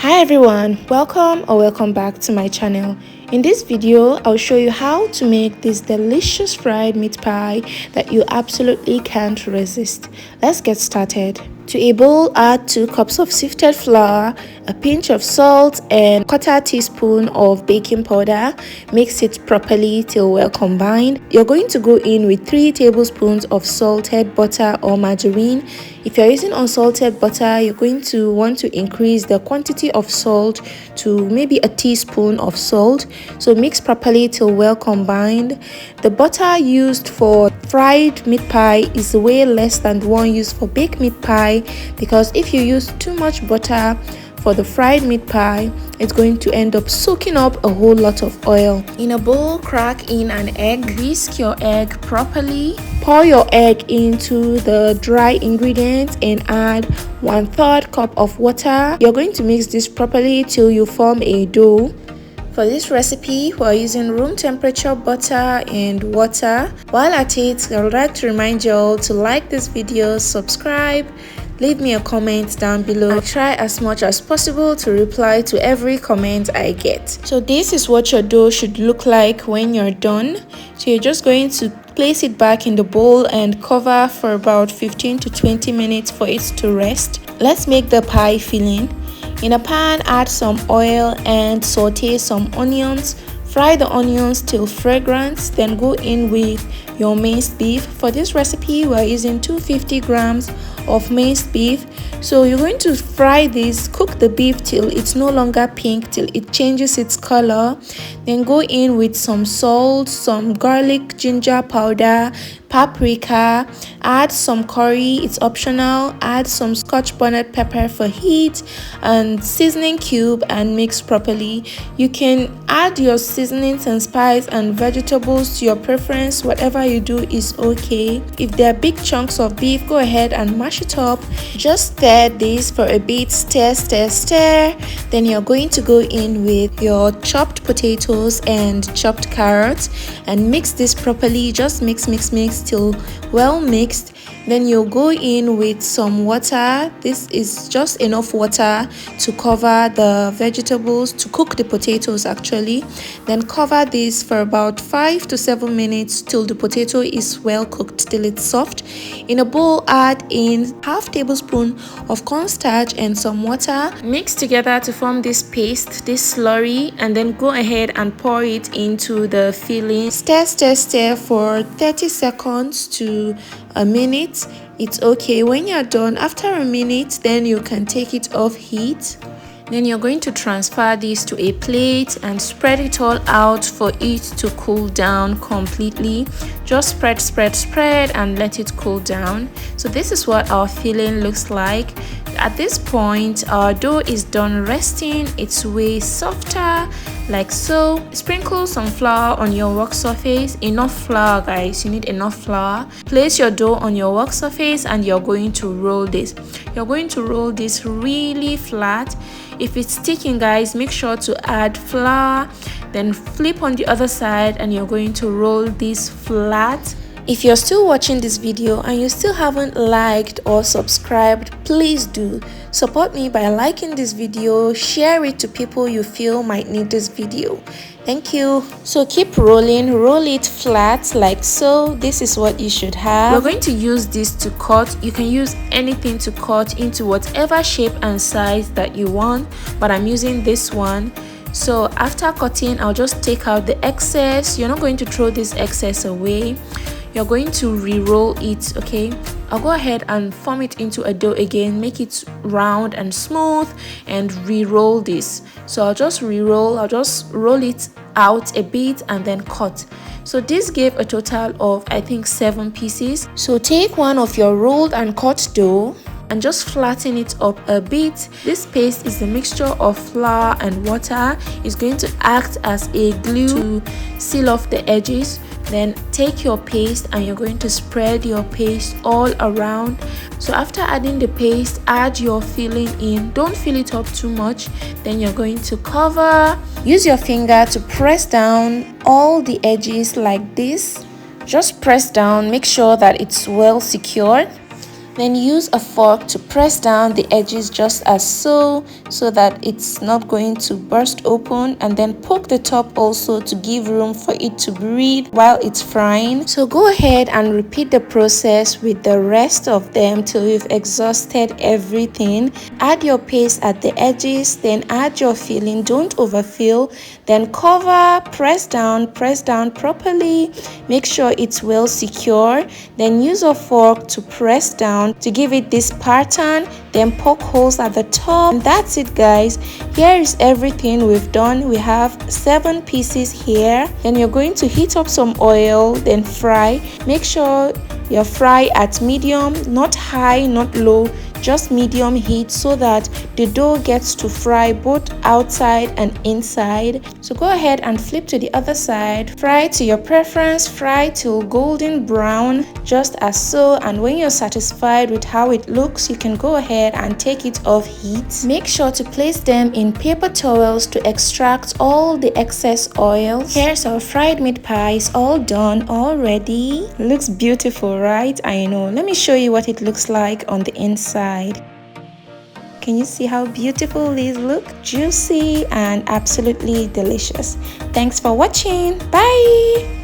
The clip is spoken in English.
Hi everyone, welcome back to my channel. In this video, I'll show you how to make this delicious fried meat pie that you absolutely can't resist. Let's get started. To a bowl, add 2 cups of sifted flour, a pinch of salt and quarter teaspoon of baking powder. Mix it properly till well combined. You're going to go in with 3 tablespoons of salted butter or margarine. If you're using unsalted butter, you're going to want to increase the quantity of salt to maybe a teaspoon of salt. So mix properly till well combined. The butter used for fried meat pie is way less than the one used for baked meat pie, because if you use too much butter for the fried meat pie, it's going to end up soaking up a whole lot of oil. In a bowl, crack in an egg. Whisk your egg properly. Pour your egg into the dry ingredients and add 1/3 cup of water. You're going to mix this properly till you form a dough. For this recipe, we're using room temperature butter and water. While at it, I would like to remind you all to like this video, subscribe, leave me a comment down below. I try as much as possible to reply to every comment I get. So this is what your dough should look like when you're done. So you're just going to place it back in the bowl and cover for about 15 to 20 minutes for it to rest. Let's make the pie filling. In a pan, add some oil and saute some onions. Fry the onions till fragrant, then go in with your minced beef. For this recipe, we're using 250 grams of minced beef. So you're going to fry this, cook the beef till it's no longer pink, till it changes its color. Then go in with some salt, some garlic ginger powder, paprika, add some curry, it's optional, add some scotch bonnet pepper for heat and seasoning cube and mix properly. You can add your seasonings and spice and vegetables to your preference. Whatever you do is okay. If there are big chunks of beef, go ahead and mash it up. Just stir this for a bit, stir. Then you're going to go in with your chopped potatoes and chopped carrots and mix this properly. Just mix till well mixed. Then you'll go in with some water. This is just enough water to cover the vegetables, to cook the potatoes actually. Then cover this for about 5 to 7 minutes till the potato is well cooked, till it's soft. In a bowl, add in half tablespoon of cornstarch and some water. Mix together to form this paste, this slurry, and then go ahead and pour it into the filling. Stir for 30 seconds to a minute. It's okay. When you're done, after a minute, then you can take it off heat. Then you're going to transfer this to a plate and spread it all out for it to cool down completely. Just spread and let it cool down. So this is what our filling looks like. At this point, our dough is done resting. It's way softer, like so. Sprinkle some flour on your work surface. Enough flour, guys, you need enough flour. Place your dough on your work surface and you're going to roll this. You're going to roll this really flat. If it's sticking, guys, make sure to add flour. Then flip on the other side and you're going to roll this flat. If you're still watching this video and you still haven't liked or subscribed, please do. Support me by liking this video, share it to people you feel might need this video. Thank you. So keep rolling, roll it flat like so. This is what you should have. We're going to use this to cut. You can use anything to cut into whatever shape and size that you want, but I'm using this one. So after cutting, I'll just take out the excess. You're not going to throw this excess away. You're going to re-roll it, okay? I'll go ahead and form it into a dough again, make it round and smooth, and re-roll this. So I'll just roll it out a bit and then cut. So this gave a total of, I think, 7 pieces. So take one of your rolled and cut dough and just flatten it up a bit. This paste is a mixture of flour and water. It's going to act as a glue to seal off the edges. Then take your paste and you're going to spread your paste all around. So after adding the paste, add your filling in. Don't fill it up too much. Then you're going to cover. Use your finger to press down all the edges like this. Just press down, make sure that it's well secured. Then use a fork to press down the edges just as so that it's not going to burst open, and then poke the top also to give room for it to breathe while it's frying. So go ahead and repeat the process with the rest of them till you've exhausted everything. Add your paste at the edges, then add your filling. Don't overfill. Then cover, press down properly. Make sure it's well secure. Then use a fork to press down to give it this pattern, then poke holes at the top. And that's it, guys. Here is everything we've done. We have 7 pieces here. Then you're going to heat up some oil, then fry. Make sure you fry at medium, not high, not low, just medium heat, so that the dough gets to fry both outside and inside. So go ahead and flip to the other side. Fry to your preference, fry till golden brown, just as so. And when you're satisfied with how it looks, you can go ahead and take it off heat. Make sure to place them in paper towels to extract all the excess oils. Here's our fried meat pies, all done, all ready. Looks beautiful, right? I know. Let me show you what it looks like on the inside. Can you see how beautiful these look? Juicy and absolutely delicious. Thanks for watching. Bye.